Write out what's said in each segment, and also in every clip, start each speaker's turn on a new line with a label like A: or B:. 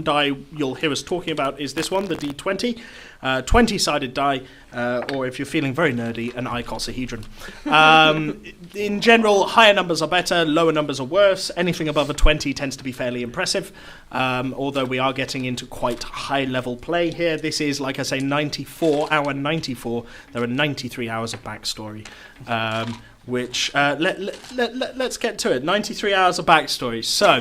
A: die you'll hear us talking about is this one, the D20, 20-sided die, or if you're feeling very nerdy, an icosahedron. In general, higher numbers are better, lower numbers are worse. Anything above a 20 tends to be fairly impressive, although we are getting into quite high-level play here. This is, like I say, 94, hour 94. There are 93 hours of backstory. Which, let's get to it. 93 hours of backstory. So,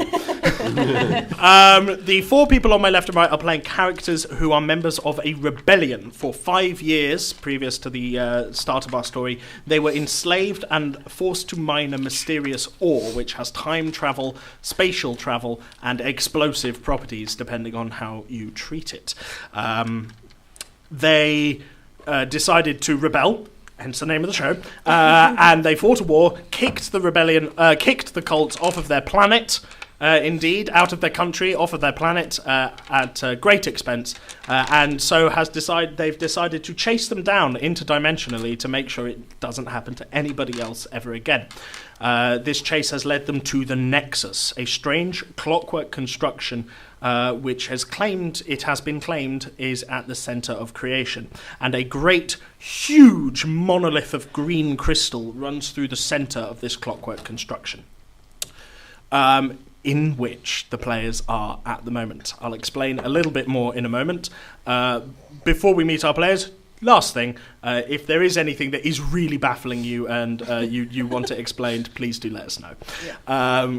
A: the four people on my left and right are playing characters who are members of a rebellion. For 5 years, previous to the start of our story, they were enslaved and forced to mine a mysterious ore, which has time travel, spatial travel, and explosive properties, depending on how you treat it. They decided to rebel, hence the name of the show, and they fought a war, kicked the cult off of their planet, indeed, out of their country, off of their planet, at great expense, and so they've decided to chase them down interdimensionally to make sure it doesn't happen to anybody else ever again. This chase has led them to the Nexus, a strange clockwork construction which has been claimed is at the center of creation. And a great, huge monolith of green crystal runs through the center of this clockwork construction, in which the players are at the moment. I'll explain a little bit more in a moment. Before we meet our players, last thing, if there is anything that is really baffling you and you want it explained, please do let us know,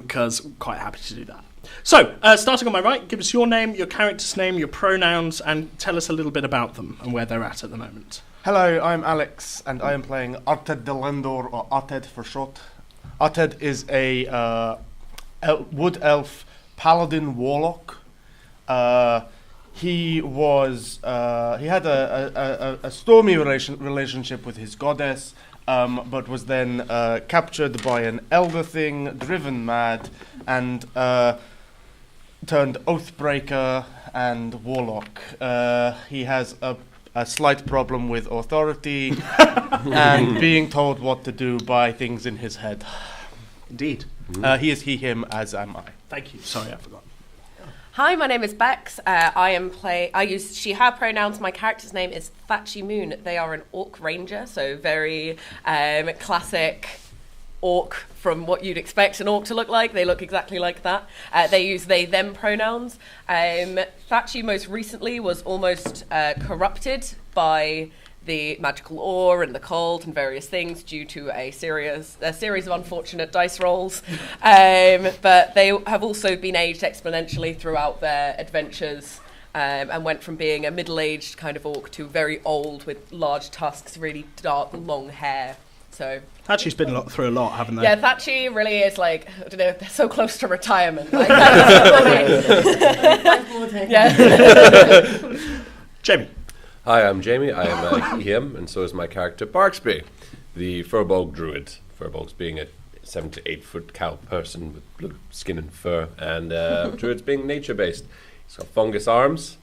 A: because I'm quite happy to do that. So, starting on my right, give us your name, your character's name, your pronouns, and tell us a little bit about them and where they're at the moment.
B: Hello, I'm Alex, and I am playing Arted Delendor, or Arted for short. Arted is a wood elf paladin warlock. He had a stormy relationship with his goddess, but was then captured by an elder thing, driven mad, and turned oathbreaker and warlock. He has a slight problem with authority and being told what to do by things in his head.
A: Indeed.
B: He is he, him, as am I.
A: Thank you. Sorry, I forgot.
C: Hi, my name is Bex. I use she, her pronouns. My character's name is Thatchy Moon. They are an orc ranger, so very classic orc from what you'd expect an orc to look like. They look exactly like that. They use they, them pronouns. Thatchy most recently was almost corrupted by the magical ore and the cult and various things due to a series of unfortunate dice rolls. But they have also been aged exponentially throughout their adventures, and went from being a middle-aged kind of orc to very old with large tusks, really dark, long hair. So
A: Thatchy's been through a lot, haven't they?
C: Yeah, Thatchy really is like, I don't know, they're so close to retirement. Like, yeah.
A: Jamie.
D: Hi, I'm Jamie. I am him, and so is my character Barksby, the Furbolg druid. Furbolgs being a 7 to 8 foot cow person with blue skin and fur, and druids being nature-based. He's got fungus arms,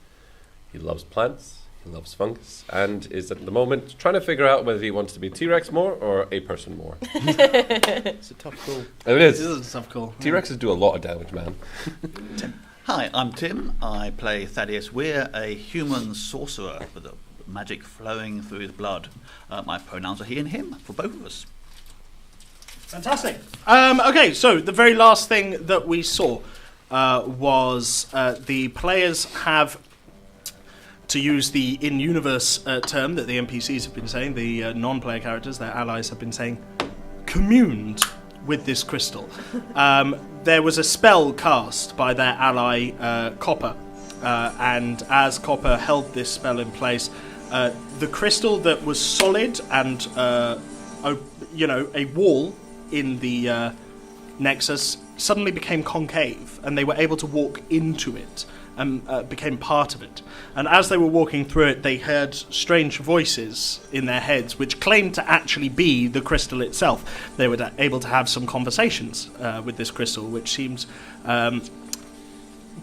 D: he loves plants, he loves fungus, and is at the moment trying to figure out whether he wants to be T-Rex more or a person more.
A: It's a tough call.
D: It is.
A: It is a tough call.
D: T-Rexes do a lot of damage, man.
E: Tim. Hi, I'm Tim. I play Thaddeus Weir, a human sorcerer with a magic flowing through his blood. My pronouns are he and him for both of us.
A: Fantastic. Okay, so the very last thing that we saw was the players have, to use the in-universe term that the NPCs have been saying, the non-player characters, their allies have been saying, communed with this crystal. There was a spell cast by their ally, Copper, and as Copper held this spell in place, the crystal that was solid and, a wall in the Nexus suddenly became concave, and they were able to walk into it and became part of it. And as they were walking through it, they heard strange voices in their heads, which claimed to actually be the crystal itself. They were able to have some conversations with this crystal, which seems...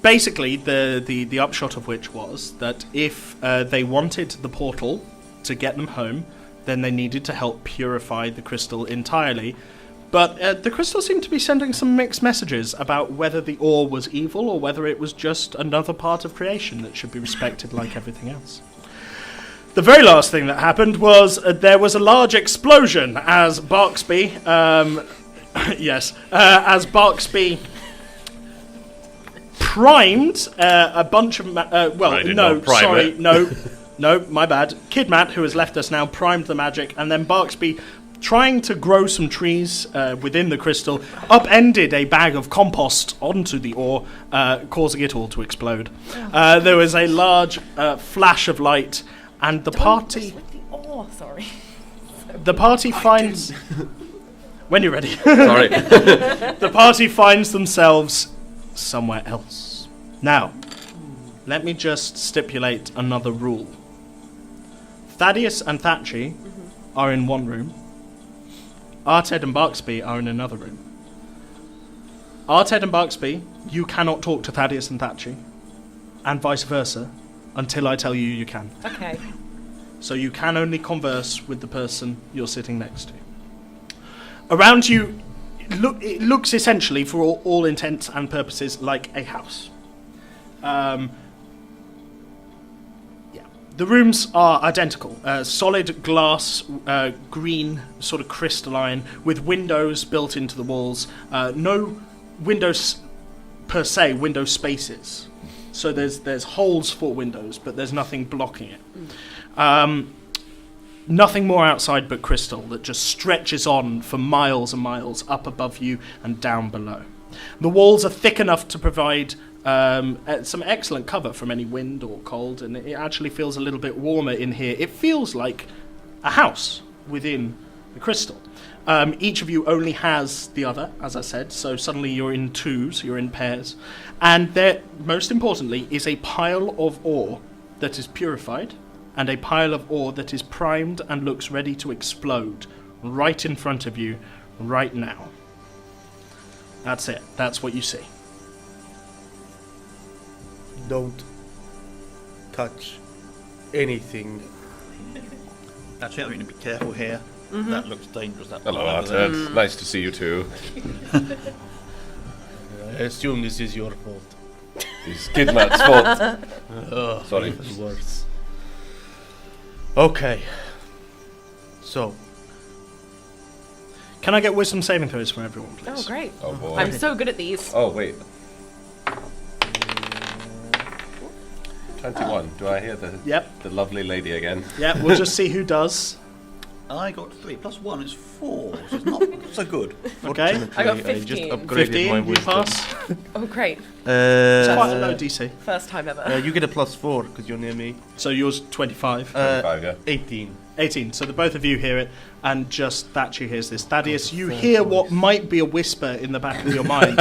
A: basically, the upshot of which was that if they wanted the portal to get them home, then they needed to help purify the crystal entirely, But the crystal seemed to be sending some mixed messages about whether the ore was evil or whether it was just another part of creation that should be respected like everything else. The very last thing that happened was there was a large explosion as Barksby, as Barksby primed a bunch of... No, my bad. Kid Matt, who has left us now, primed the magic, and then Barksby, trying to grow some trees within the crystal, upended a bag of compost onto the ore, causing it all to explode. There was a large flash of light, and the party...
C: With the ore, sorry.
A: The party finds... When you're ready.
D: Sorry.
A: The party finds themselves somewhere else. Now, let me just stipulate another rule. Thaddeus and Thatchy are in one room. Arted and Barksby are in another room. Arted and Barksby, you cannot talk to Thaddeus and Thatchy, and vice versa, until I tell you you can.
C: Okay.
A: So you can only converse with the person you're sitting next to. Around you, it looks essentially, for all intents and purposes, like a house. The rooms are identical. Solid glass, green, sort of crystalline, with windows built into the walls. No windows per se, window spaces. So there's holes for windows, but there's nothing blocking it. Nothing more outside but crystal that just stretches on for miles and miles up above you and down below. The walls are thick enough to provide some excellent cover from any wind or cold, and it actually feels a little bit warmer in here. It feels like a house within the crystal. Each of you only has the other, as I said, so suddenly you're in twos, you're in pairs. And there, most importantly, is a pile of ore that is purified, and a pile of ore that is primed and looks ready to explode right in front of you right now. That's it. That's what you see.
B: Don't touch anything.
E: Actually, I mean, be careful here. That looks dangerous. That
D: Hello,
E: part over there.
D: Arted. Nice to see you too.
B: I assume this is your fault.
D: It's Kid Matt's fault. Sorry.
B: Even worse. Okay. So,
A: Can I get wisdom saving throws from everyone, please?
C: Oh, great.
D: Oh boy.
C: I'm so good at these.
D: Oh wait. 21. Do I hear the lovely lady again?
A: Yeah, we'll just see who does.
E: I got 3 plus 1 is 4, so it's not so good.
A: Okay.
C: I got
B: I just
C: 15.
B: upgraded
A: 15,
B: my
A: you
B: wisdom.
A: pass.
C: Oh, great.
A: It's quite a low DC.
C: First time ever.
B: You get a +4 because you're near me.
A: So yours 25.
D: 25, yeah.
B: 18.
A: 18. So the both of you hear it, and just Thatcher hears this. Thaddeus, you hear what might be a whisper in the back of your mind.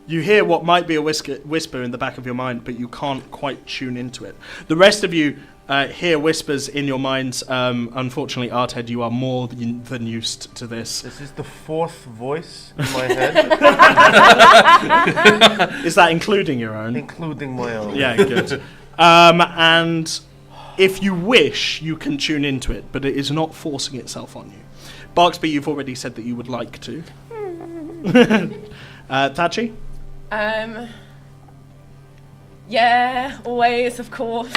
A: You hear what might be a whisper in the back of your mind, but you can't quite tune into it. The rest of you hear whispers in your minds. Unfortunately, Arted, you are more than used to this.
B: This is the 4th voice in my head,
A: Is that including your own?
B: including my own.
A: Yeah, good. And if you wish, you can tune into it, but it is not forcing itself on you. Barksby, you've already said that you would like to. Tachi?
C: Yeah, always, of course.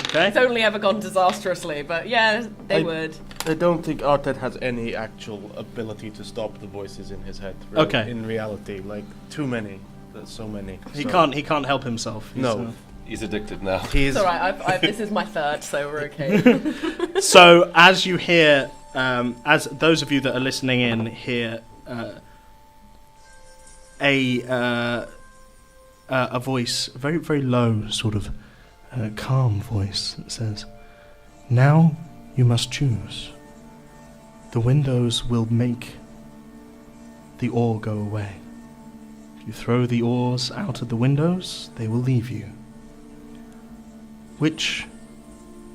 A: Okay.
C: It's only ever gone disastrously, but yeah, they would.
B: I don't think Arted has any actual ability to stop the voices in his head.
A: Okay.
B: In reality, like too many. There's so many.
A: He can't help himself.
B: No.
D: He's addicted now.
B: He's
C: It's alright, this is my third, so we're okay.
A: So as you hear, as those of you that are listening in hear a voice, a very, very low, sort of calm voice that says, "Now you must choose. The windows will make the ore go away. If you throw the ores out of the windows, they will leave you. Which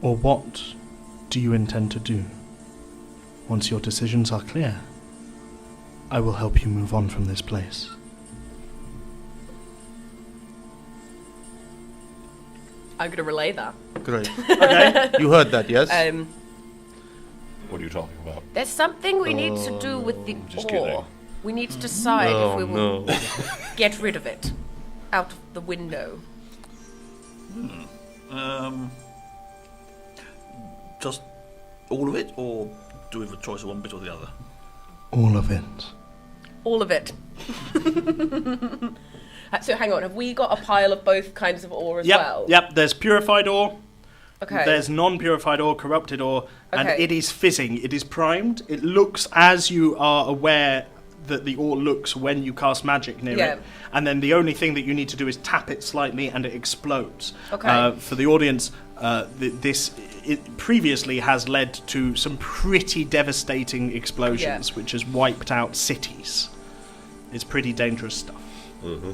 A: or what do you intend to do? Once your decisions are clear, I will help you move on from this place."
C: I'm going to relay that.
B: great.
A: Okay.
B: You heard that, yes?
D: What do you talking about?
C: There's something we need to do with the
D: Just
C: ore.
D: kidding.
C: We need to decide if we will get rid of it out of the window.
E: Just all of it, or do we have a choice of one bit or the other?
A: All of it.
C: All of it. So hang on, have we got a pile of both kinds of ore as well?
A: Yep, there's purified ore,
C: Okay.
A: there's non-purified ore, corrupted ore, and
C: Okay.
A: it is fizzing. It is primed. It looks, as you are aware, that the ore looks when you cast magic near
C: Yeah.
A: it. And then the only thing that you need to do is tap it slightly and it explodes.
C: Okay.
A: For the audience, this previously has led to some pretty devastating explosions, which has wiped out cities. It's pretty dangerous stuff.
D: Mm-hmm.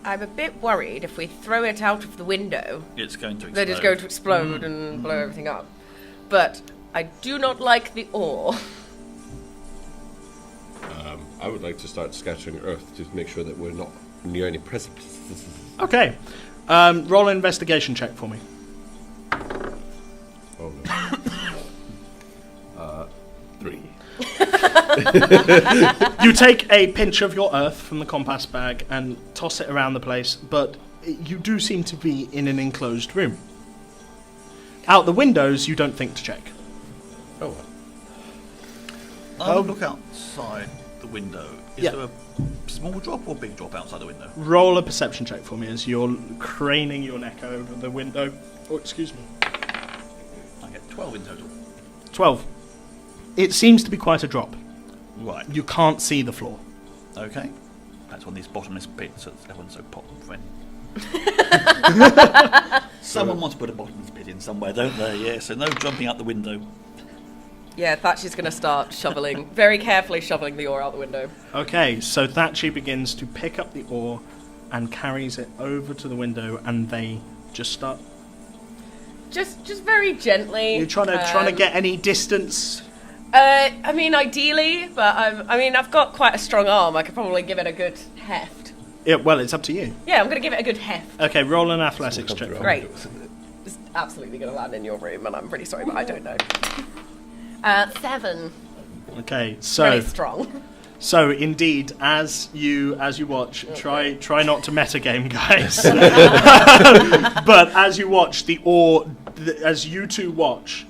C: I'm a bit worried if we throw it out of the window,
E: It's going to explode.
C: that it's going to explode and blow everything up. But I do not like the ore.
D: I would like to start sketching Earth to make sure that we're not near any precipices.
A: Okay. Roll an investigation check for me.
D: Oh no. 3.
A: You take a pinch of your earth from the compass bag and toss it around the place, but you do seem to be in an enclosed room. Out the windows, you don't think to check.
D: Oh well.
E: I'll look outside the window. Is
A: Yeah.
E: there a small drop or big drop outside the window?
A: Roll a perception check for me as you're craning your neck over the window. Oh, excuse me.
E: I get 12 in total.
A: 12. It seems to be quite a drop.
E: Right.
A: You can't see the floor.
E: Okay. That's one of these bottomless pits. Everyone's so bottom friend. Someone wants to put a bottomless pit in somewhere, don't they? Yeah. So no jumping out the window.
C: Yeah, Thatcher's going to start shoveling, very carefully shoveling the ore out the window.
A: Okay, so Thatchy begins to pick up the ore and carries it over to the window, and they just start.
C: Just very gently.
A: You're trying to get any distance.
C: I mean, ideally, but I've got quite a strong arm. I could probably give it a good heft.
A: Yeah, well, it's up to you.
C: Yeah, I'm going to give it a good heft.
A: Okay, roll an athletics check. for me.
C: Great. It's absolutely going to land in your room, and I'm pretty sorry, but I don't know. 7.
A: Okay, so
C: Really strong.
A: So indeed, as you watch, try not to metagame, guys. But as you watch the ore, as you two watch,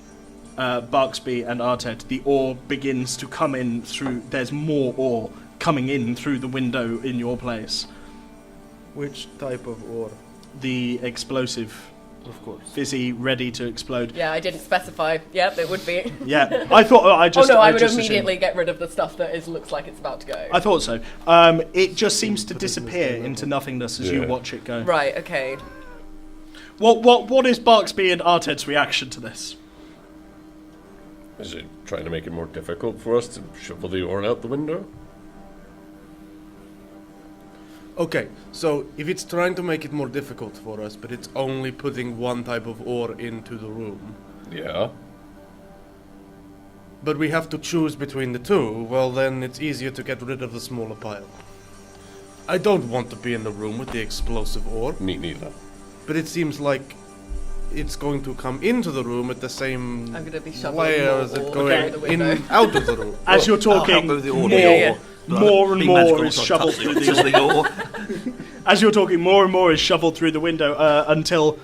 A: Barksby and Artet, the ore begins to come in through. There's more ore coming in through the window in your place.
B: Which type of ore?
A: The explosive,
B: Of course.
A: fizzy, ready to explode.
C: Yeah, I didn't specify. Yep, it would be.
A: Yeah, I thought I just.
C: I would
A: just
C: immediately
A: assumed.
C: get rid of the stuff that looks like it's about to go.
A: I thought so. It just seems to disappear into nothingness as you
D: Yeah.
A: watch it go.
C: Right, okay.
A: What is Barksby and Arted's reaction to this?
D: Is it trying to make it more difficult for us to shovel the ore out the window?
B: Okay, so if it's trying to make it more difficult for us, but it's only putting one type of ore into the room,
D: Yeah.
B: but we have to choose between the two, well then it's easier to get rid of the smaller pile. I don't want to be in the room with the explosive ore,
D: Me neither.
B: but it seems like it's going to come into the room at the same
C: I'm gonna be shoveling
B: layer
C: more
B: as it
C: ore
B: going
C: through the
B: in
C: window.
B: out of the room.
A: As you're
E: I'll help
A: talking,
E: with the
A: more,
E: order.
C: Yeah.
A: more and
E: Being
A: more
E: magical,
A: is
E: so I
A: shoveled
E: touch
A: through
E: the
A: the.
E: sizzling ore.
A: As you're talking, more and more is shoveled through the window until,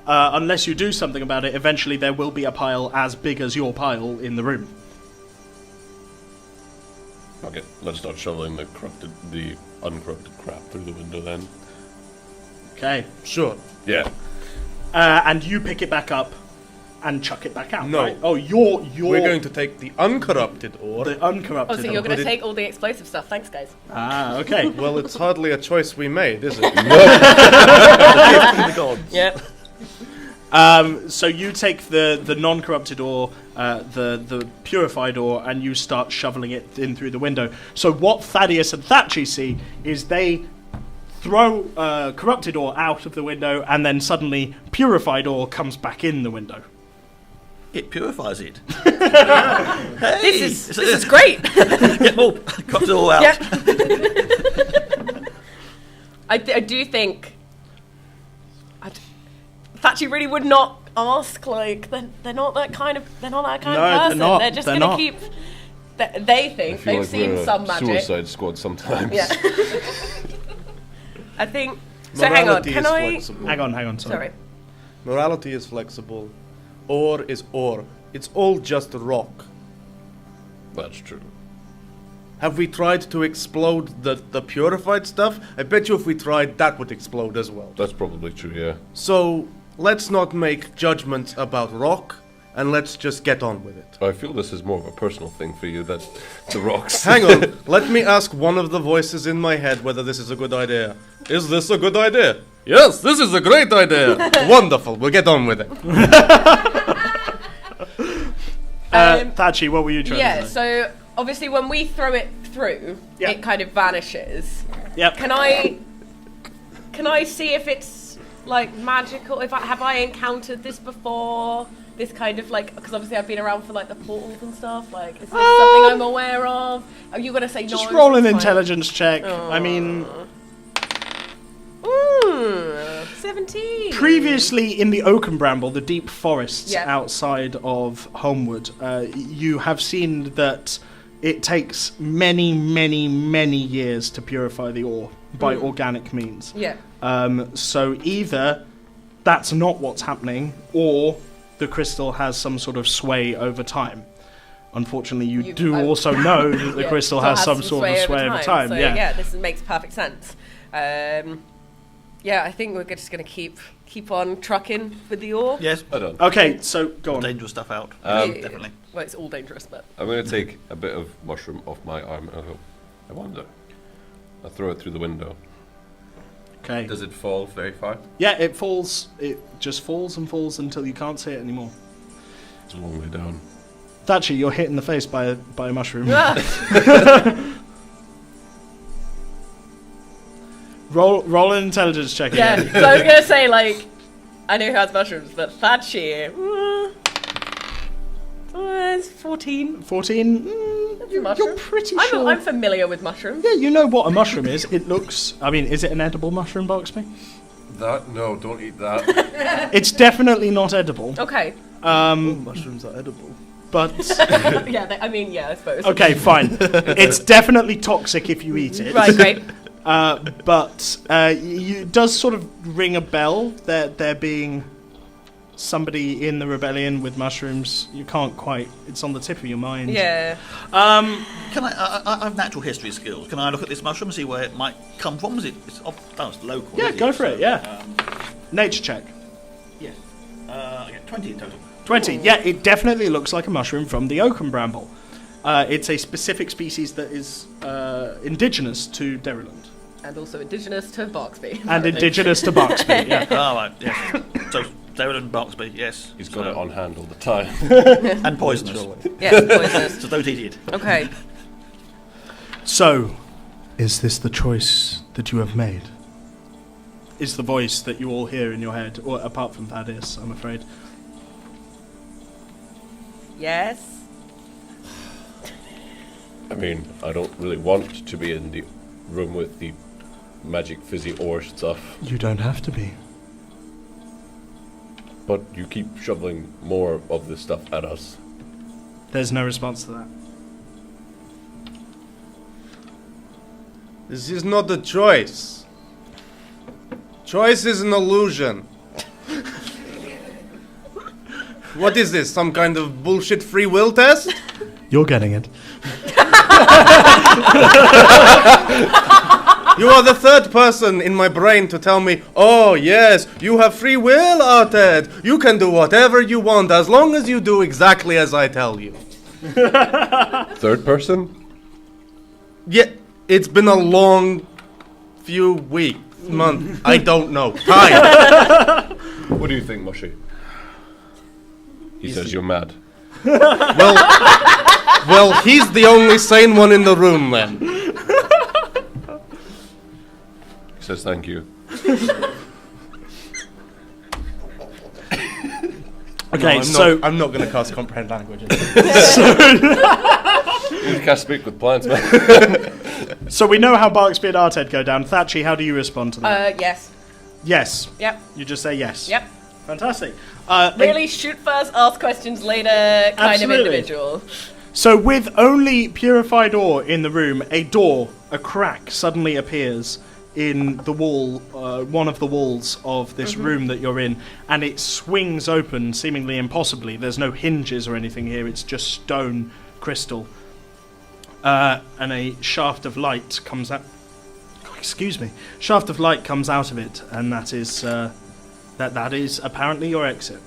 A: unless you do something about it, eventually there will be a pile as big as your pile in the room.
D: Okay, let's start shoveling the uncorrupted crap through the window then.
A: Okay,
B: Sure.
D: Yeah.
A: and you pick it back up and chuck it back out.
B: No.
A: Right? Oh, you're
B: We're going to take the uncorrupted ore.
A: the uncorrupted.
C: Oh, so you're
A: one.
C: going to
B: Put it-
C: take all the explosive stuff. Thanks, guys.
A: Ah, okay.
B: Well, it's hardly a choice we made, is it?
E: The gods.
C: Yep.
A: So you take the non-corrupted ore, the purified ore, and you start shoveling it in through the window. So what Thaddeus and Thatchy see is they throw corrupted ore out of the window, and then suddenly purified ore comes back in the window.
E: It purifies it. Hey,
C: This is great.
E: Get more. Crops it all out.
C: Yep. I do think Thatcher really would not ask, like, they're not that kind of
A: No,
C: person.
A: they're not.
C: They're just
A: They're
C: going to
A: not.
C: keep. They
D: I
C: think
D: feel
C: they've
D: like
C: seen
D: we're a
C: some magic.
D: Suicide Squad sometimes.
C: Yeah. I think. So hang on.
B: Morality
C: Can
B: is
C: I?
B: flexible.
A: Hang on.
C: Sorry.
B: Morality is flexible. Ore is ore. It's all just rock.
D: That's true.
B: Have we tried to explode the purified stuff? I bet you if we tried, that would explode as well.
D: That's probably true, yeah.
B: So, let's not make judgments about rock, and let's just get on with it.
D: I feel this is more of a personal thing for you, that's the rocks.
B: Hang on, let me ask one of the voices in my head whether this is a good idea. Is this a good idea? Yes, this is a great idea. Wonderful, we'll get on with it.
A: Thatchy, what were you trying to say?
C: So obviously, when we throw it through,
A: Yeah.
C: it kind of vanishes.
A: Yep.
C: Can I see if it's like magical? Have I encountered this before? This kind of like, because obviously I've been around for like the portals and stuff. Like, is this something I'm aware of? Are you gonna say no?
A: Just roll an
C: It's fine.
A: intelligence check. I mean,
C: 17.
A: previously in the Oaken Bramble, the deep forests
C: Yeah.
A: outside of Homewood, you have seen that it takes many, many, many years to purify the ore by organic means.
C: Yeah.
A: So either that's not what's happening, or the crystal has some sort of sway over time. Unfortunately, you do also know that the
C: Yeah,
A: crystal
C: still
A: has some sort of sway over time.
C: So
A: Yeah.
C: this makes perfect sense. I think we're just going to keep on trucking with the ore.
E: Yes,
D: I don't.
A: Okay, so go on.
E: dangerous stuff out.
D: Um,
E: Definitely.
C: Well, it's all dangerous, but
D: I'm going to take a bit of mushroom off my arm and I'll go, I wonder. I'll throw it through the window.
A: Okay.
D: Does it fall very far?
A: Yeah, it falls. It just falls and falls until you can't see it anymore.
D: It's a long way down.
A: Thatchy, you're hit in the face by a mushroom. Roll an intelligence check
C: yeah.
A: again.
C: So I was going to say, like, I know who has mushrooms, but Thatchy, it's 14.
A: 14. You're
C: Mushroom?
A: pretty sure.
C: I'm familiar with mushrooms.
A: Yeah, you know what a mushroom is. It looks. I mean, is it an edible mushroom, Boxby?
D: That? No, don't eat that.
A: It's definitely not edible.
C: Okay.
B: Mushrooms are edible.
A: But
C: I suppose.
A: okay, fine. It's definitely toxic if you eat it.
C: Right, great.
A: But it does sort of ring a bell that there being somebody in the rebellion with mushrooms. You can't quite. It's on the tip of your mind.
C: Yeah.
E: Can I have natural history skills. Can I look at this mushroom and see where it might come from? It's local.
A: Yeah,
E: is
A: go
E: it?
A: for it. Yeah. Nature check.
E: Yeah. I get 20 in total.
A: 20. Yeah, it definitely looks like a mushroom from the Oaken Bramble. It's a specific species that is indigenous to Deriland.
C: And also indigenous to Barksby.
A: And indigenous to Barksby, yeah.
E: Oh, right, yes. So, Deriland, Barksby, yes.
D: He's got it on hand all the time.
E: And poisonous.
C: Yes, poisonous.
E: So don't eat it.
C: Okay.
A: So, is this the choice that you have made? Is the voice that you all hear in your head, or apart from Thaddeus, I'm afraid.
C: Yes.
D: I mean, I don't really want to be in the room with the magic fizzy ore stuff,
A: You don't have to be.
D: but you keep shoveling more of this stuff at us.
A: There's no response to that.
B: This is not a choice. Choice is an illusion. What is this? Some kind of bullshit free will test?
A: You're getting it.
B: You are the third person in my brain to tell me, oh yes, you have free will, Arted. You can do whatever you want as long as you do exactly as I tell you.
D: Third person?
B: Yeah, it's been a long few weeks, month. I don't know. Time.
D: What do you think, Mushy? He says you're mad.
B: Well, he's the only sane one in the room then.
D: He says thank you.
A: Okay,
B: No, I'm not going to cast comprehend languages.
D: You can't speak with plants, man.
A: so we know how Barksby and Arted go down. Thatchy, how do you respond to that?
C: Yes.
A: Yes.
C: Yep.
A: You just say yes.
C: Yep.
A: Fantastic.
C: Really shoot first, ask questions later kind
A: Absolutely.
C: of individual.
A: So with only purified ore in the room, a crack suddenly appears in the wall, one of the walls of this room that you're in, and it swings open seemingly impossibly. There's no hinges or anything here, it's just stone crystal. And a shaft of light comes out. Shaft of light comes out of it, and that is that is apparently your exit.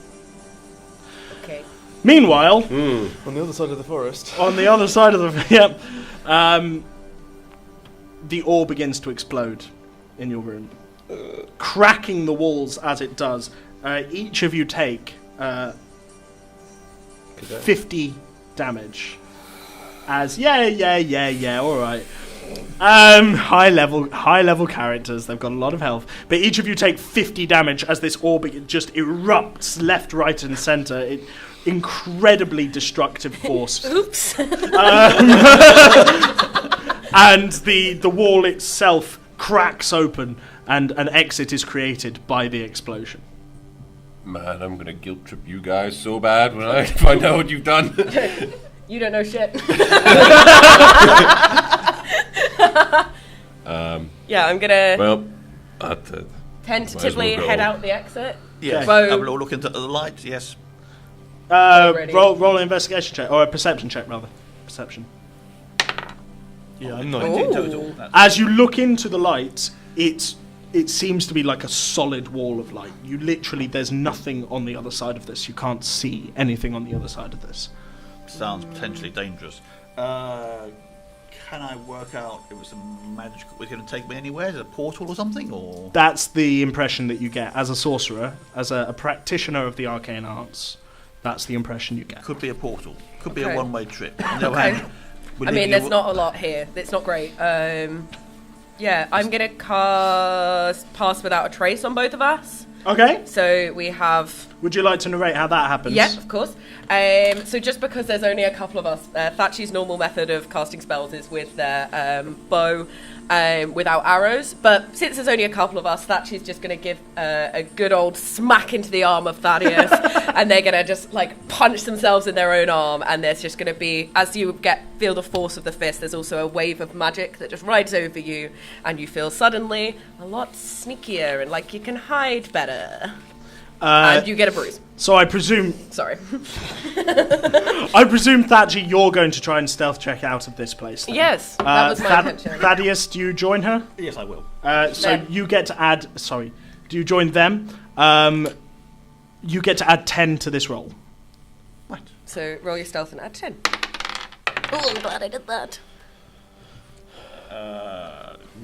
C: Okay.
A: Meanwhile,
B: On the other side of the forest.
A: on the other side of the the ore begins to explode in your room, cracking the walls as it does. Each of you take 50 damage. As all right. High level characters. They've got a lot of health, but each of you take 50 damage as this orb just erupts left, right, and center. It incredibly destructive force.
C: Oops.
A: And the wall itself cracks open, and an exit is created by the explosion.
D: Man, I'm gonna guilt trip you guys so bad when I find out what you've done.
C: You don't know shit. Yeah, I'm gonna
D: Well,
C: tentatively
D: might as well go.
C: head out the exit.
E: Yes.
C: Bo-
E: I will all look into the light. Yes.
C: Already.
A: Roll an investigation check, or a perception check rather. Perception.
B: Yeah, I'm not.
E: 20 in
C: Ooh.
E: total. That's-
A: As you look into the light, it seems to be like a solid wall of light. You literally, there's nothing on the other side of this. You can't see anything on the other side of this.
E: Sounds potentially dangerous. Can I work out if it's a magical? Was it going to take me anywhere? Is it a portal or something? Or
A: That's the impression that you get as a sorcerer, as a practitioner of the arcane arts. That's the impression you get.
E: could be a portal. Could be
C: Okay.
E: a one-way trip. On the other
C: Okay.
E: hand, we're
C: I mean,
E: leaving
C: there's
E: you-
C: not a lot here. It's not great. Yeah, I'm gonna cast Pass Without a Trace on both of us.
A: Okay.
C: So we have.
A: Would you like to narrate how that happens?
C: Yeah, of course. So just because there's only a couple of us, Thatchy's normal method of casting spells is with their bow without arrows. But since there's only a couple of us, Thatchy's just going to give a good old smack into the arm of Thaddeus, and they're going to just like punch themselves in their own arm. And there's just going to be, as you feel the force of the fist, there's also a wave of magic that just rides over you, and you feel suddenly a lot sneakier and like you can hide better. And you get a bruise.
A: So I presume,
C: Sorry.
A: Thatcher, you're going to try and stealth check out of this place. Then.
C: Yes, that was my intention.
A: Thaddeus, do you join her?
E: Yes, I will.
A: So
C: Them.
A: you get to add. Sorry, do you join them? You get to add 10 to this roll.
E: Right.
C: So roll your stealth and add 10. Oh, I'm glad I did that.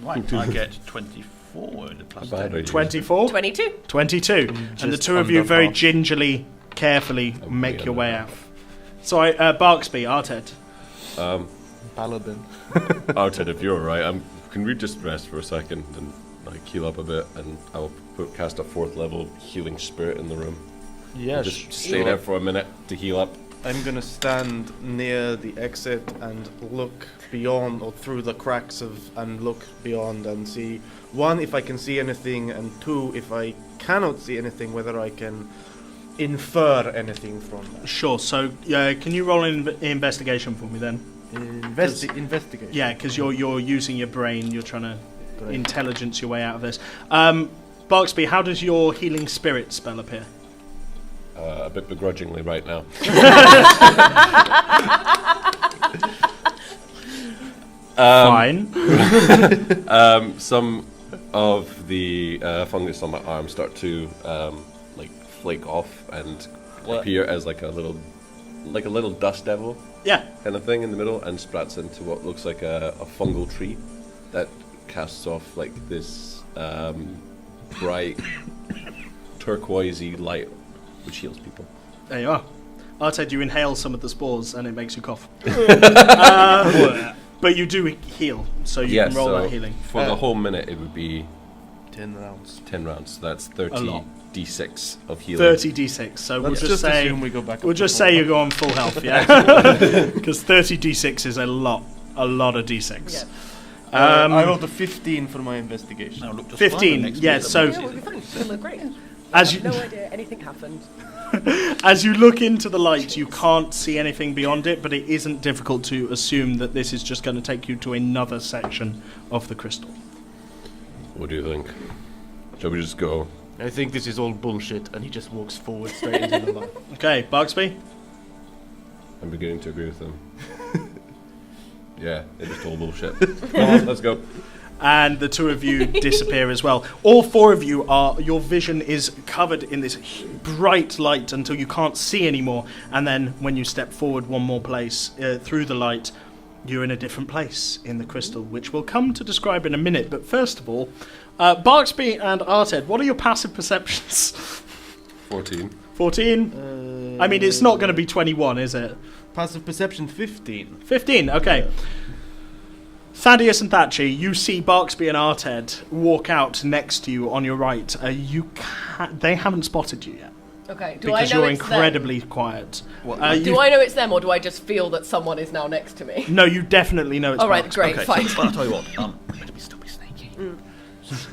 E: Right. I get 24 in the plus
D: Bad
E: 10.
D: idea.
A: 24,
C: 22.
A: 22, and the two of you very gingerly, carefully make your way out. Sorry, Barksby, Arted.
B: Paladin.
D: Arted, if you're alright, can we just rest for a second and like heal up a bit, and I'll cast a 4th level healing spirit in the room.
B: Yeah,
D: Just stay there for a minute to heal up.
B: I'm gonna stand near the exit and look beyond or through the cracks and look beyond and see, one, if I can see anything, and two, if I cannot see anything, whether I can infer anything from that.
A: Sure. So, can you roll an investigation for me then?
B: Investigate.
A: Yeah, because you're using your brain. You're trying to
B: Great.
A: intelligence your way out of this. Barksby, how does your healing spirit spell appear?
D: A bit begrudgingly right now.
A: Fine.
D: Some of the fungus on my arm start to like flake off and appear as like a little dust devil
A: Yeah.
D: kind of thing in the middle, and sprouts into what looks like a fungal tree that casts off like this bright turquoisey light, which heals people.
A: There you are. Arted, you inhale some of the spores and it makes you cough. But you do heal, so you can roll that healing.
D: For the whole minute, it would be
B: 10 rounds.
D: 10 rounds. So that's 30
A: lot.
D: d6 of healing.
A: 30 d6. So
B: Let's
A: we'll just say
B: assume we go back.
A: we'll
B: up to
A: just
B: full
A: say you
B: health.
A: go on full health, yeah. Because 30 d6 is a lot of d6.
C: Yeah.
B: I rolled a 15 for my investigation.
E: Now look just
A: 15,
E: fine next
A: yeah,
E: to me.
A: so-
C: Yeah, we'll be fine. It'll look great.
A: As
C: I
A: you
C: have no idea anything happened.
A: as you look into the light, you can't see anything beyond it, but it isn't difficult to assume that this is just going to take you to another section of the crystal.
D: What do you think? Shall we just go?
B: I think this is all bullshit, and he just walks forward straight into the light.
A: Okay, Barksby?
D: I'm beginning to agree with them. Yeah, it is all bullshit. Come on, let's go.
A: And the two of you disappear as well. All four of you your vision is covered in this bright light until you can't see anymore. And then when you step forward one more place through the light, you're in a different place in the crystal, which we'll come to describe in a minute. But first of all, Barksby and Arted, what are your passive perceptions?
D: 14.
A: 14? I mean, it's not going to be 21, is it?
B: Passive perception 15.
A: 15, okay. Yeah. Thaddeus and Thatchy, you see Barksby and Arted walk out next to you on your right. They haven't spotted you yet.
C: Okay, do
A: because
C: I know
A: you're
C: it's
A: incredibly quiet.
C: do I know it's them, or do I just feel that someone is now next to me?
A: No, you definitely know it's
C: All right,
A: Barksby.
C: great,
E: Okay,
C: fine.
E: so, well, I'll tell you what. Let me still be sneaky.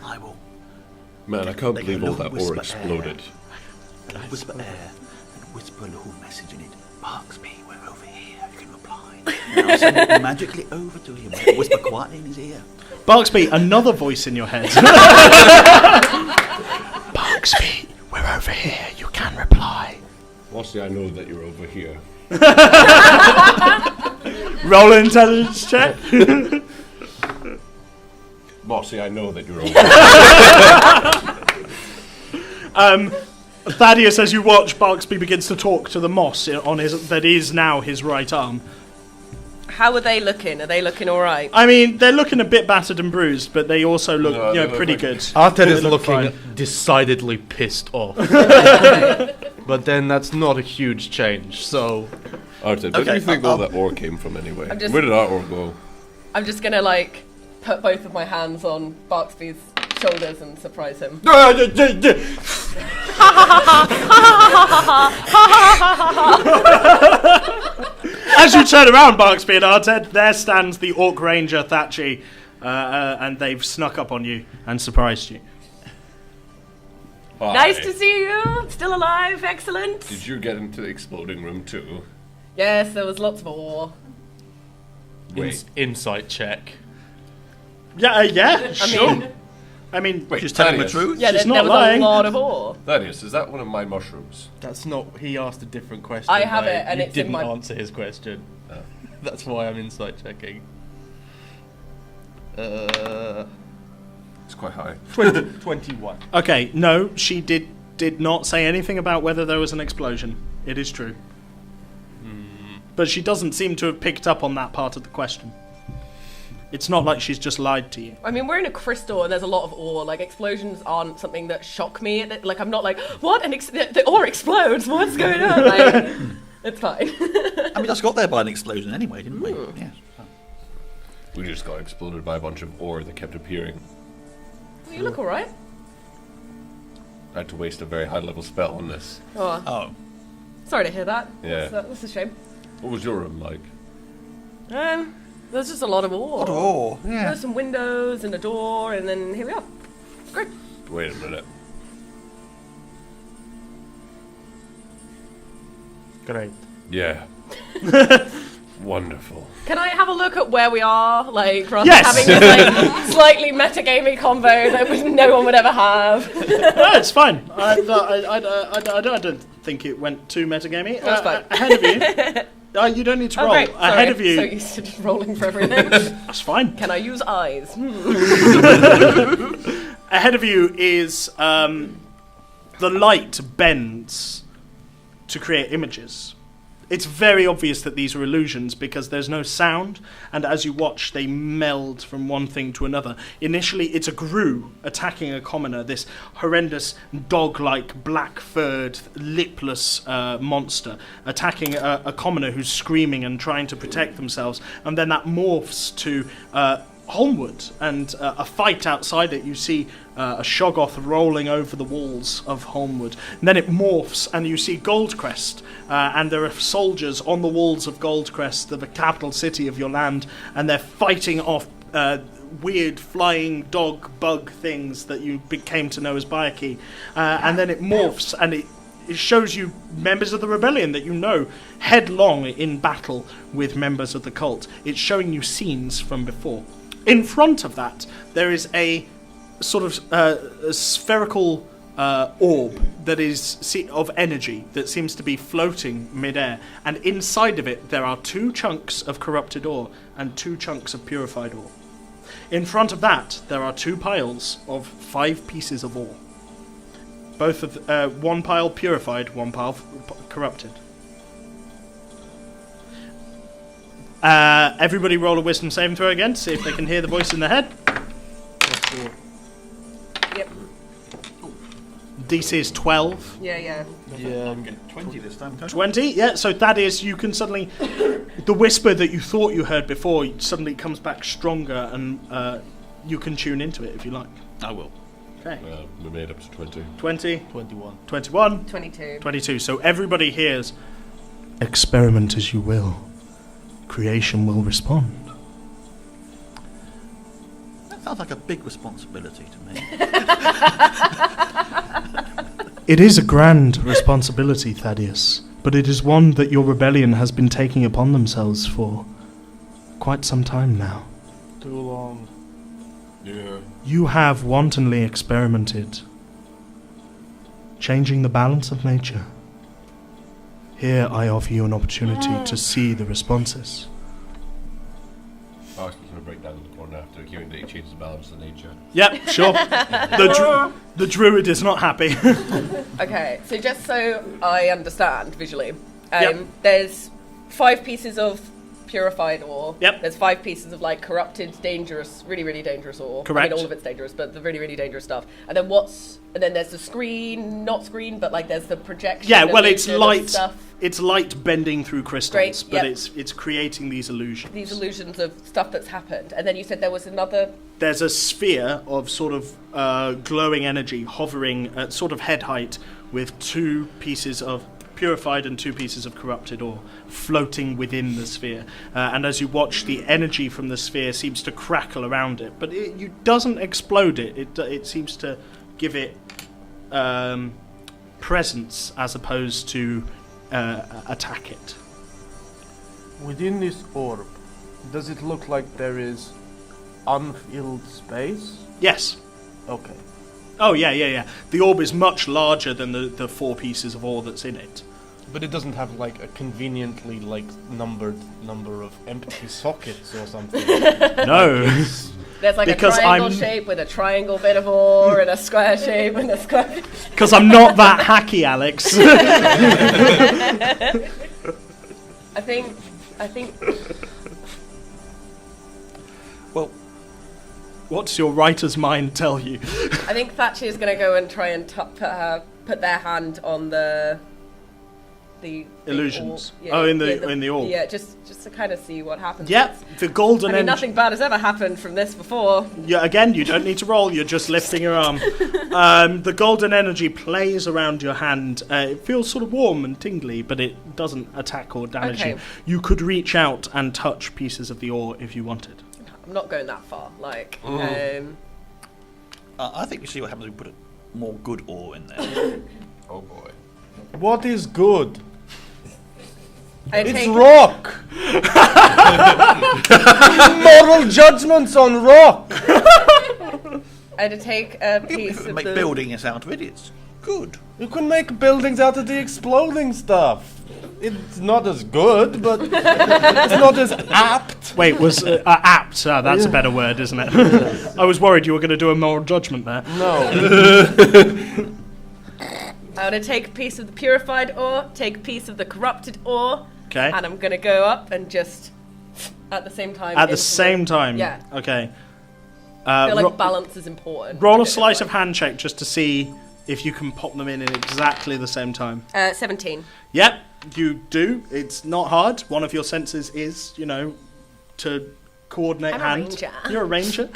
E: I will.
D: Man, I can't
E: Like
D: believe
E: a
D: all
E: little
D: that ore
E: whisper
D: exploded.
E: Whisper air and whisper a little message in it. Barksby, we're over here. You can reply. And I'll send it magically over to him. Whisper quietly in his ear.
A: Barksby, another voice in your head. Barksby, we're over here. You can reply.
D: Mossy, I know that you're over here.
A: Roll an intelligence check.
D: Mossy, I know that you're over here.
A: Thaddeus, as you watch, Barksby begins to talk to the moss on that is now his right arm.
C: How are they looking? Are they looking all right?
A: I mean, they're looking a bit battered and bruised, but they also look,
D: No, they look
A: pretty
D: like-
A: good.
B: Arted is
A: They look
B: looking
A: fine.
B: decidedly pissed off. But then that's not a huge change, so...
D: Arted, where do
E: Okay,
D: you think all that ore came from anyway?
C: I'm just-
D: Where did our ore go?
C: I'm just gonna put both of my hands on Barksby's shoulders and surprise him.
A: As you turn around, Barksby and Arted, there stands the Orc Ranger Thatchy, and they've snuck up on you and surprised you.
D: Hi.
C: Nice to see you. Still alive. Excellent.
D: Did you get into the exploding room too?
C: Yes, there was lots of ore.
D: Wait.
B: Insight check.
A: Yeah, sure.
C: mean-
A: I mean,
E: Wait, just telling the truth?
C: Yeah,
A: She's
C: there
A: not
C: was
A: lying.
C: a lot of ore.
D: Thaddeus, is that one of my mushrooms?
B: That's not... He asked a different question.
C: I have
B: mate.
C: it, and
B: you
C: it's in
B: didn't
C: my-
B: answer his question.
D: Oh.
B: That's why I'm insight checking.
D: It's quite high.
B: 21.
A: okay, no, she did not say anything about whether there was an explosion. It is true. But she doesn't seem to have picked up on that part of the question. It's not like she's just lied to you.
C: I mean, we're in a crystal and there's a lot of ore. Like, explosions aren't something that shock me. Like, I'm not like, what? The ore explodes. What's going on? Like, it's fine.
E: I mean, I just got there by an explosion anyway, didn't we? Yes.
D: We just got exploded by a bunch of ore that kept appearing.
C: You look all right.
D: I had to waste a very high level spell on this.
C: Oh,
E: Oh.
C: sorry to hear that.
D: Yeah.
C: That's a shame.
D: What was your room like?
C: There's just a lot of ore.
E: Oh, yeah.
C: There's some windows and a door, and then here we are. Great.
D: Wait a minute.
B: Great.
D: Yeah. Wonderful.
C: Can I have a look at where we are? Like, rather
A: Yes.
C: than having this slightly metagaming convo that no one would ever have.
A: No, it's fine. I don't think it went too metagamey.
C: That's fine.
A: Ahead of you. You don't need to roll.
C: Great.
A: Ahead
C: Sorry.
A: of you.
C: So used to just rolling for everything.
A: That's fine.
C: Can I use eyes?
A: Ahead of you is the light bends to create images. It's very obvious that these are illusions because there's no sound, and as you watch, they meld from one thing to another. Initially, it's a grue attacking a commoner, this horrendous dog-like, black-furred, lipless monster attacking a commoner who's screaming and trying to protect themselves, and then that morphs to Holmwood and a fight outside it. You see a Shoggoth rolling over the walls of Holmwood. And then it morphs and you see Goldcrest, and there are soldiers on the walls of Goldcrest, the capital city of your land, and they're fighting off weird flying dog bug things that you came to know as Bayaki, and then it morphs and it shows you members of the rebellion that you know headlong in battle with members of the cult. It's showing you scenes from before. In front of that, there is a sort of a spherical orb that is of energy that seems to be floating mid-air, and inside of it there are 2 chunks of corrupted ore and 2 chunks of purified ore. In front of that, there are 2 piles of 5 pieces of ore. Both of one pile purified, one pile corrupted. Everybody roll a wisdom saving throw again to see if they can hear the voice in their head.
C: Yep.
A: DC is 12.
C: Yeah.
E: I'm getting 20 this time.
A: 20? Yeah, so that is, you can suddenly... The whisper that you thought you heard before suddenly comes back stronger, and you can tune into it if you like.
E: I will.
A: Okay.
D: We made up to 20.
A: 20.
B: 21.
A: 21.
C: 22.
A: 22. So everybody hears, experiment as you will. Creation will respond.
E: That sounds like a big responsibility to me.
A: It is a grand responsibility, Thaddeus, but it is one that your rebellion has been taking upon themselves for quite some time now.
B: Too long.
D: Yeah.
A: You have wantonly experimented, changing the balance of nature. Here I offer you an opportunity to see the responses.
D: I was going to break down in the corner after hearing that he changed the balance of nature.
A: Yep, sure. The druid is not happy.
C: Okay, so just so I understand visually,
A: Yep.
C: there's 5 pieces of purified ore.
A: Yep.
C: There's 5 pieces of like corrupted, dangerous, really, really dangerous ore.
A: Correct.
C: I mean, all of it's dangerous, but the really, really dangerous stuff. And then then there's the screen, not screen, but like there's the projection.
A: Yeah, well, it's
C: illusion
A: light.
C: and stuff.
A: It's light bending through crystals,
C: Great,
A: but
C: yep.
A: it's creating these illusions.
C: These illusions of stuff that's happened. And then you said there was another.
A: There's a sphere of sort of glowing energy hovering at sort of head height with 2 pieces of purified and 2 pieces of corrupted ore floating within the sphere. And as you watch, the energy from the sphere seems to crackle around it, but it doesn't explode it. It seems to give it presence as opposed to attack it.
B: Within this orb, does it look like there is unfilled space?
A: Yes.
B: Okay.
A: Oh, yeah. The orb is much larger than the 4 pieces of ore that's in it.
B: But it doesn't have like a conveniently numbered number of empty sockets or something.
A: No.
C: There's like
A: Because
C: a triangle
A: I'm-
C: shape with a triangle bit of ore and a square shape and a square.
A: Because I'm not that hacky, Alex.
C: I think.
E: Well,
A: What's your writer's mind tell you?
C: I think Thatcher is going to go and try and put their hand on the
A: Illusions.
C: orb.
A: Oh, in the orb.
C: Yeah, just to kind of see what happens.
A: Yep, the golden
C: I mean,
A: energy.
C: nothing bad has ever happened from this before.
A: Yeah, again, you don't need to roll. You're just lifting your arm. The golden energy plays around your hand. It feels sort of warm and tingly, but it doesn't attack or damage
C: Okay.
A: you. You could reach out and touch pieces of the ore if you wanted.
C: I'm not going that far. Like,
E: I think we see what happens if we put more good ore in there.
D: Oh boy.
B: What is good?
C: I'd
B: It's
C: take,
B: rock! Moral judgments on rock!
C: I'd take a piece of
E: Make
C: the.
E: building us out of idiots. Good.
B: You can make buildings out of the exploding stuff. It's not as good, but it's not as apt.
A: Wait, was apt? That's a better word, isn't it? I was worried you were going to do a moral judgment there.
B: No.
C: I'm going to take a piece of the purified ore, take a piece of the corrupted ore,
A: Okay.
C: and I'm going to go up and just at the same time.
A: At the
C: into
A: same time.
C: Yeah.
A: Okay.
C: I feel like balance is important.
A: Roll a
C: Bit
A: sleight of
C: like-
A: hand check just to see if you can pop them in exactly the same time.
C: 17.
A: Yep, you do. It's not hard. One of your senses is, to coordinate
C: I'm a
A: hand.
C: ranger.
A: You're a ranger.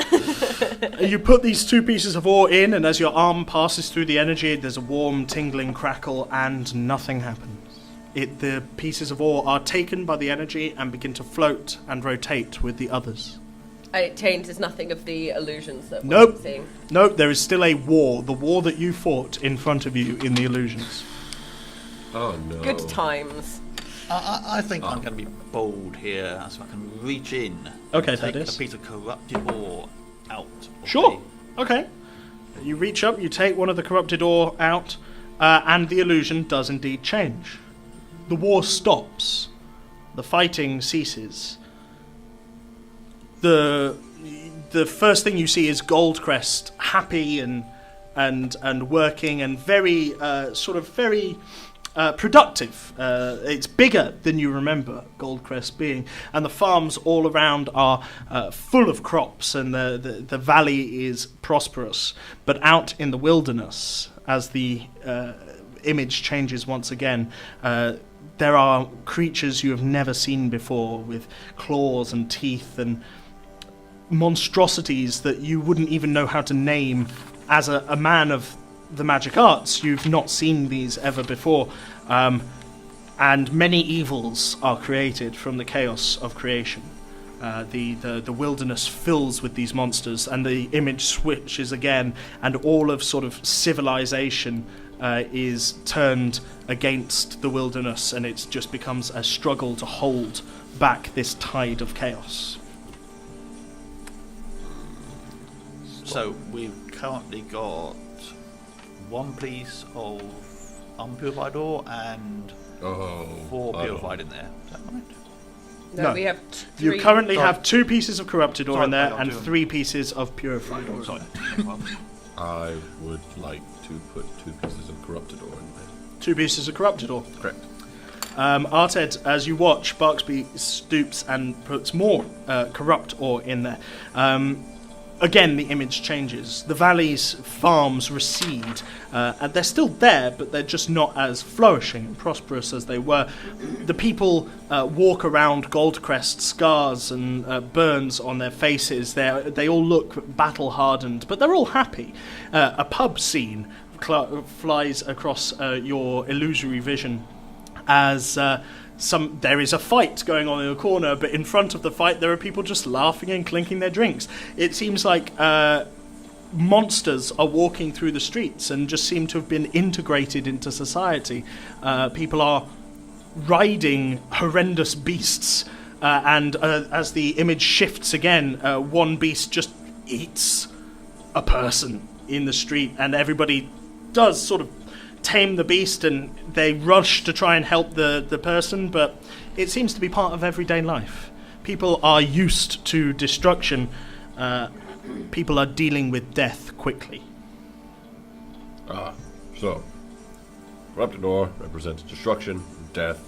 A: You put these 2 pieces of ore in, and as your arm passes through the energy, there's a warm, tingling crackle, and nothing happens. The pieces of ore are taken by the energy and begin to float and rotate with the others.
C: It changes nothing of the illusions that
A: Nope.
C: we're seeing.
A: Nope, there is still a war. The war that you fought in front of you in the illusions.
D: Oh no.
C: Good times.
E: I think I'm going to be bold here, so I can reach in
A: Okay,
E: and take
A: Thaddeus.
E: a piece of corrupted ore out. of
A: Sure. Okay. You reach up, you take one of the corrupted ore out, and the illusion does indeed change. The war stops. The fighting ceases. The first thing you see is Goldcrest, happy and working and very productive. It's bigger than you remember Goldcrest being, and the farms all around are full of crops, and the valley is prosperous. But out in the wilderness, as the image changes once again, there are creatures you have never seen before, with claws and teeth and monstrosities that you wouldn't even know how to name. As a man of the magic arts, you've not seen these ever before, and many evils are created from the chaos of creation. The wilderness fills with these monsters, and the image switches again, and all of sort of civilization is turned against the wilderness, and it just becomes a struggle to hold back this tide of chaos.
E: So we've currently got one piece of unpurified ore and four purified in there. Is that right?
A: No.
C: We have three.
A: You currently
E: Sorry.
A: have 2 pieces of corrupted ore
E: Sorry,
A: in there,
E: I got
A: and
E: 2.
A: 3 pieces of purified ore.
E: Sorry.
D: I would like to put 2 pieces of corrupted ore in there.
A: 2 pieces of corrupted ore.
D: Correct.
A: Arted, as you watch, Barksby stoops and puts more corrupt ore in there. Again, the image changes. The valley's farms recede, and they're still there, but they're just not as flourishing and prosperous as they were. The people walk around Goldcrest, scars and burns on their faces. They all look battle-hardened, but they're all happy. A pub scene flies across your illusory vision as there is a fight going on in a corner, but in front of the fight there are people just laughing and clinking their drinks. It seems like monsters are walking through the streets and just seem to have been integrated into society. People are riding horrendous beasts, and as the image shifts again, one beast just eats a person in the street, and everybody does sort of tame the beast, and they rush to try and help the person, but it seems to be part of everyday life. People are used to destruction. People are dealing with death quickly.
D: So corrupted ore represents destruction, death.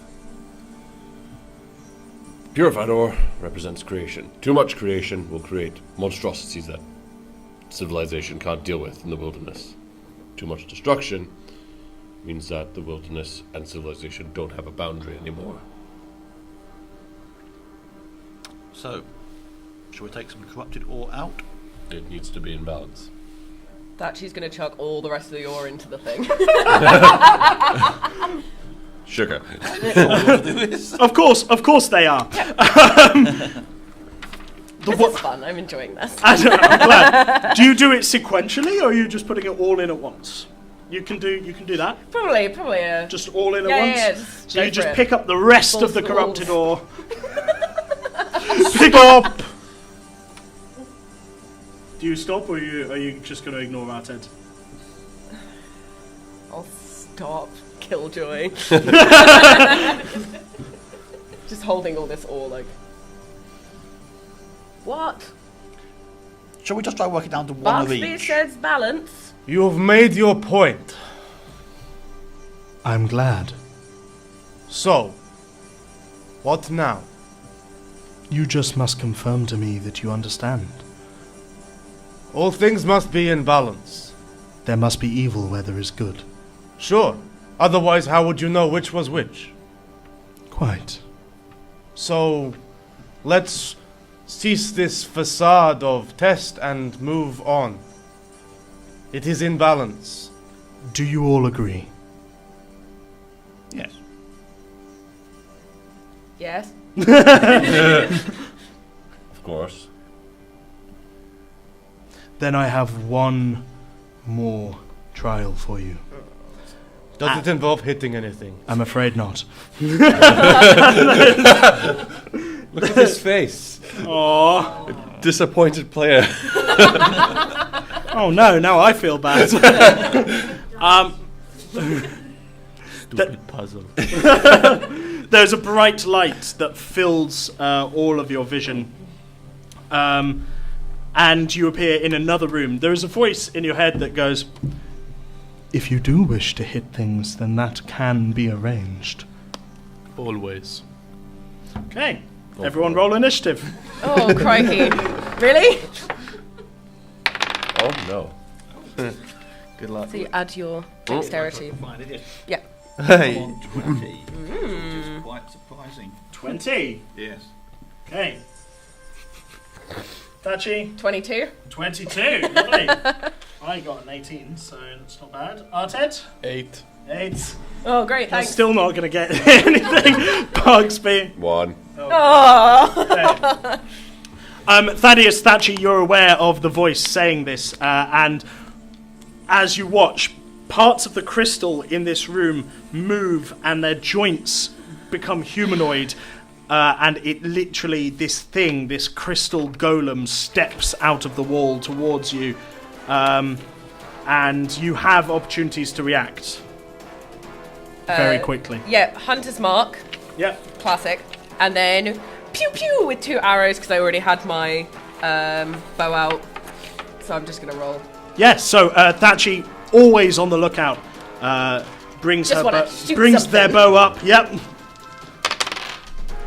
D: Purified ore represents creation. Too much creation will create monstrosities that civilization can't deal with in the wilderness. Too much destruction means that the wilderness and civilization don't have a boundary anymore.
E: So, shall we take some corrupted ore out?
D: It needs to be in balance.
C: That she's going to chuck all the rest of the ore into the thing.
D: Sugar.
A: Of course they are.
C: This is fun. I'm enjoying this.
A: I'm glad. Do you do it sequentially, or are you just putting it all in at once? You can do that.
C: Probably.
A: Just all in at
C: Yeah,
A: once.
C: yeah, just
A: So
C: go
A: you
C: for
A: just
C: it.
A: pick up the rest
C: Balls
A: of the
C: to
A: corrupted
C: balls.
A: ore. Pick up. Do you stop, or are you just going to ignore our Ted?
C: I'll stop. Killjoy. Just holding all this ore, like. What?
E: Shall we just try working down to one of
C: Barksby
E: each?
C: says balance.
B: You have made your point.
A: I'm glad.
B: So, what now?
A: You just must confirm to me that you understand.
B: All things must be in balance.
A: There must be evil where there is good.
B: Sure. Otherwise, how would you know which was which?
A: Quite.
B: So, let's cease this facade of test and move on. It is in balance.
A: Do you all agree?
E: Yes.
C: Yes.
D: Of course.
A: Then I have one more trial for you.
B: Does it involve hitting anything?
A: I'm afraid not.
D: Look at his face.
A: Aww.
D: Disappointed player.
A: Oh no, now I feel bad.
B: Stupid puzzle.
A: There's a bright light that fills all of your vision. And you appear in another room. There is a voice in your head that goes, if you do wish to hit things, then that can be arranged.
B: Always.
A: Okay, everyone roll initiative.
C: Oh, crikey. Really?
D: Oh no.
B: Good luck.
C: So you add your dexterity.
E: Find it.
C: Yeah.
B: Hey.
E: On 20, which is quite surprising.
A: 20.
E: Yes.
A: Okay. Tachi,
C: 22.
A: 22. Lovely. I got an 18, so that's not bad. Arted?
B: 8.
A: 8.
C: Oh, great,
A: I'm
C: thanks.
A: still not going to get anything. Bugsby.
D: 1.
C: Oh.
A: Thaddeus, Thatchy, you're aware of the voice saying this, and as you watch, parts of the crystal in this room move and their joints become humanoid, and it literally, this crystal golem steps out of the wall towards you, and you have opportunities to react very quickly.
C: Yeah, Hunter's Mark.
A: Yep.
C: Classic. And then pew pew with 2 arrows because I already had my bow out. So I'm just going to roll.
A: Yes, so Thatchy, always on the lookout, brings
C: Just
A: her
C: wanna shoot
A: brings their
C: something.
A: bow up. Yep.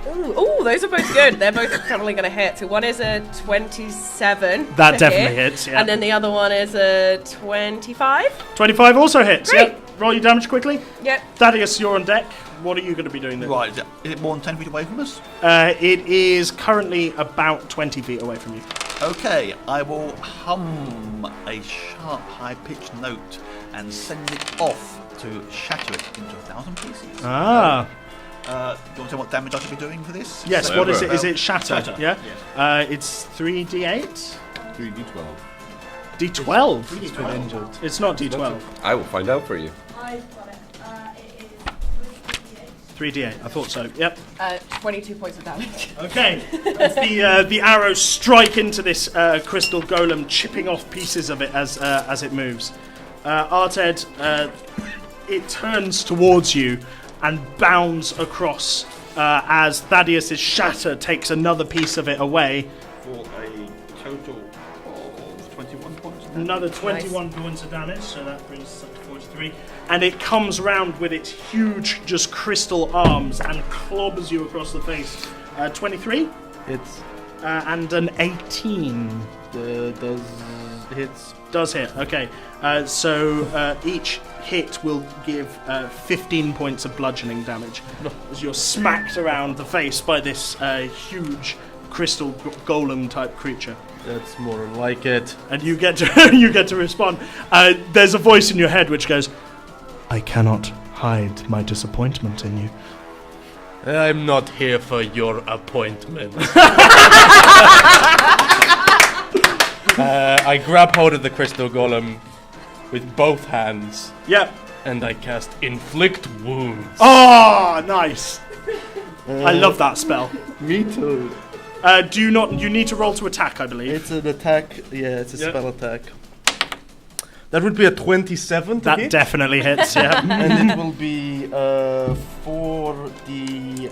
C: Ooh, those are both good. They're both probably going to hit. So one is a 27.
A: That
C: to
A: definitely
C: hit,
A: hits, yeah.
C: And then the other one is a 25.
A: 25 also hits.
C: Great.
A: Yep. Roll your damage quickly.
C: Yep.
A: Thaddeus, you're on deck. What are you going to be doing then?
E: Right, is it more than 10 feet away from us?
A: It is currently about 20 feet away from you.
E: Okay, I will hum a sharp, high-pitched note and send it off to shatter it into 1,000 pieces.
A: Ah.
E: Do you want to tell what damage I should be doing for this?
A: Yes,
D: So-
A: what is it? Is it shatter?
E: Shatter,
A: Yeah?
E: yes.
A: It's 3d8?
D: 3d12.
A: D12?
B: He's been injured.
A: It's not d12.
D: I will find out for you.
F: I've got it. It is
A: 3d8, I thought so. Yep.
C: 22 points of damage.
A: Okay. As the arrows strike into this crystal golem, chipping off pieces of it as it moves. Arted, it turns towards you and bounds across as Thaddeus' shatter takes another piece of it away.
E: For a total of 21 points.
A: Another 21 points of damage, so that brings us up to 43. And it comes round with its huge, just crystal arms and clobbers you across the face. 23
B: It's
A: and an 18
B: does hits.
A: does hit. Okay, so each hit will give 15 points of bludgeoning damage as you're smacked around the face by this huge crystal golem type creature.
B: That's more like it.
A: And you get to respond. There's a voice in your head which goes, I cannot hide my disappointment in you.
B: I'm not here for your appointment. I grab hold of the crystal golem with both hands
A: Yep.
B: and I cast Inflict Wounds.
A: Oh, nice. I love that spell.
B: Me too.
A: You need to roll to attack, I believe.
B: It's an attack. Yeah, it's a
A: Yep.
B: spell attack. That would be a 27 to
A: That
B: hit.
A: definitely hits, yeah.
B: And it will be 4d10.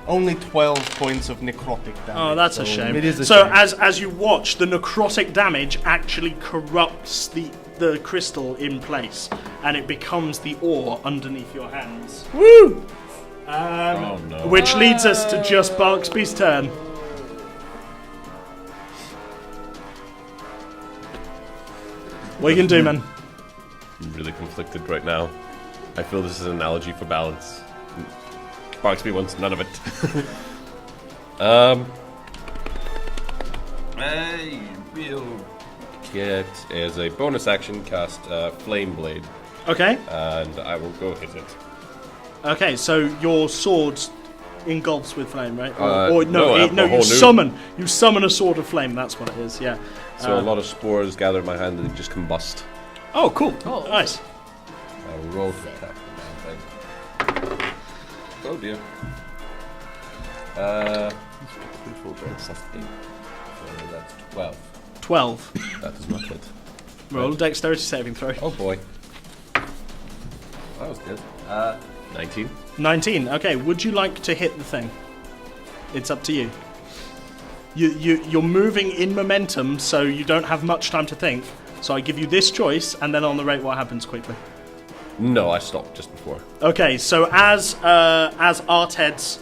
B: Only 12 points of necrotic damage.
A: Oh, that's a
B: so
A: shame.
B: It is a
A: so
B: shame.
A: as you watch, the necrotic damage actually corrupts the crystal in place, and it becomes the ore underneath your hands. Woo!
D: Oh, no.
A: Which leads us to just Barksby's turn. What you can do, man?
D: I'm really conflicted right now. I feel this is an analogy for balance. Barksby wants none of it. I will get, as a bonus action, cast Flame Blade,
A: Okay.
D: and I will go hit it.
A: Okay, so your sword engulfs with flame, right?
D: No, I have a whole
A: You summon a sword of flame. That's what it is. Yeah.
D: So a lot of spores gather in my hand and they just combust.
A: Oh, cool.
C: Oh.
A: Nice.
D: I will roll to attack the damn thing. Oh dear. 3, 4, 6, that's 8. So that's 12.
A: 12.
D: That is not good.
A: Roll dexterity saving throw.
D: Oh boy. That was good. 19.
A: 19. Okay, would you like to hit the thing? It's up to you. You're moving in momentum, so you don't have much time to think. So I give you this choice, and then on the rate, what happens quickly?
D: No, I stopped just before.
A: Okay, so as Arted's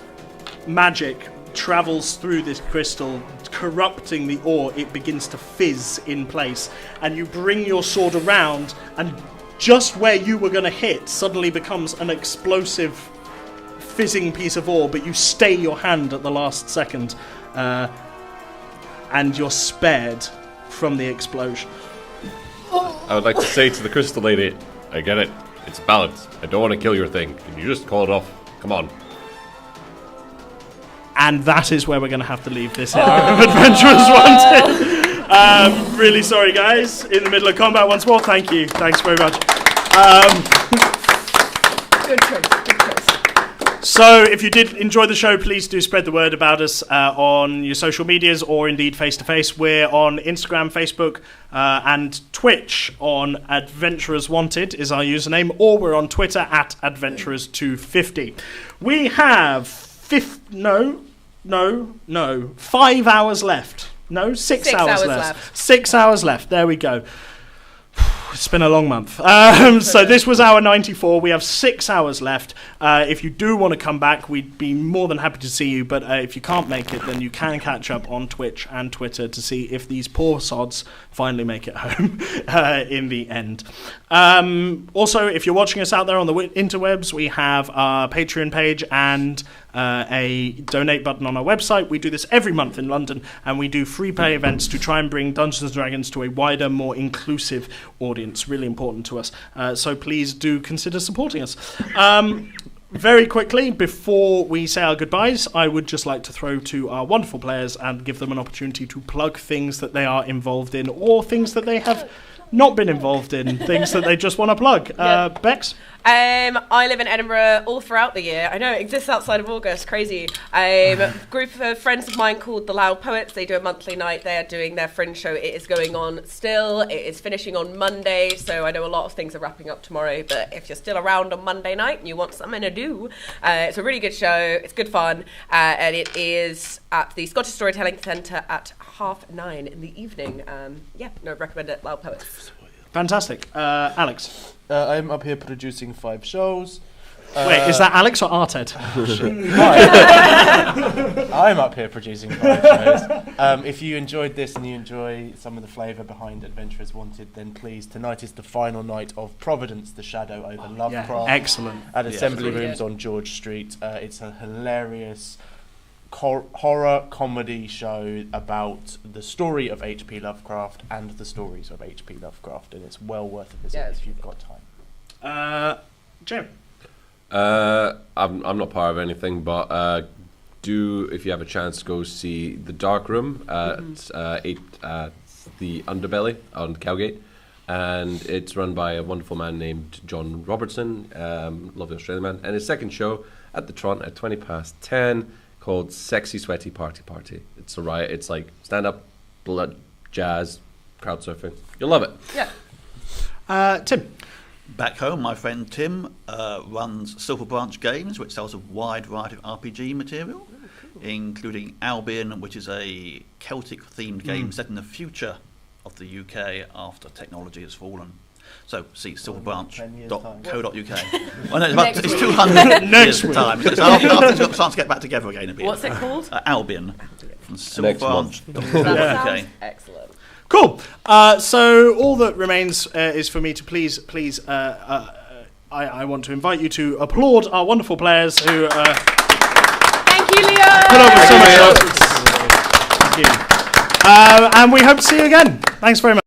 A: magic travels through this crystal, corrupting the ore, it begins to fizz in place, and you bring your sword around, and just where you were going to hit suddenly becomes an explosive, fizzing piece of ore, but you stay your hand at the last second, and you're spared from the explosion.
D: I would like to say to the crystal lady, I get it. It's balanced. I don't want to kill your thing. Can you just call it off? Come on.
A: And that is where we're going to have to leave this era of Adventurers Wanted. Really sorry, guys. In the middle of combat once more. Thank you. Thanks very much.
C: Good choice. Good choice.
A: So, if you did enjoy the show, please do spread the word about us on your social medias or indeed face-to-face. We're on Instagram, Facebook, and Twitch on Adventurers Wanted is our username, or we're on Twitter at Adventurers250. We have 5 hours left. No, 6 hours left. 6 hours left. There we go. It's been a long month. So this was hour 94. We have 6 hours left. If you do want to come back, we'd be more than happy to see you. But if you can't make it, then you can catch up on Twitch and Twitter to see if these poor sods finally make it home in the end. Also, if you're watching us out there on the interwebs, we have our Patreon page and a donate button on our website. We do this every month in London, and we do free play events to try and bring Dungeons & Dragons to a wider, more inclusive audience. Really important to us. So please do consider supporting us. Very quickly, before we say our goodbyes, I would just like to throw to our wonderful players and give them an opportunity to plug things that they are involved in or things that they have not been involved in, things that they just want to plug. Bex?
C: I live in Edinburgh all throughout the year. I know it exists outside of August, crazy. A group of friends of mine called the Loud Poets. They do a monthly night. They are doing their Fringe show. It is going on still. It is finishing on Monday, so I know a lot of things are wrapping up tomorrow, but if you're still around on Monday night and you want something to do, it's a really good show. It's good fun, and it is at the Scottish Storytelling Centre at 9:30 in the evening. Recommend it, Loud Poets.
A: Fantastic. Alex?
B: I'm up here producing 5 shows.
A: Wait, is that Alex or Arted?
B: I'm up here producing 5 shows. If you enjoyed this and you enjoy some of the flavour behind Adventurers Wanted, then please, tonight is the final night of Providence, the Shadow over Lovecraft.
A: Yeah, excellent.
B: At Assembly Rooms on George Street. It's a hilarious horror comedy show about the story of H.P. Lovecraft and the stories of H.P. Lovecraft, and it's well worth a visit if you've got time.
A: Jim?
D: I'm not part of anything, but if you have a chance, go see The Dark Room at the Underbelly on Cowgate, and it's run by a wonderful man named John Robertson, lovely Australian man, and his second show at the Tron at 10:20, called Sexy Sweaty Party. It's a riot. It's like stand-up, blood, jazz, crowd surfing. You'll love it.
A: Yeah. Tim?
E: Back home, my friend Tim runs Silver Branch Games, which sells a wide variety of RPG material, including Albion, which is a Celtic-themed game set in the future of the UK after technology has fallen. So, see silverbranch.co.uk. It's 200 years of time. So it's after it's got the chance to get back together again a bit.
C: What's it called?
E: Albion. From silverbranch.co.uk.
C: That sounds excellent.
A: Cool. So all that remains is for me to please, I want to invite you to applaud our wonderful players who
C: Thank you, Leo.
A: put up with so much. Thank you. And we hope to see you again. Thanks very much.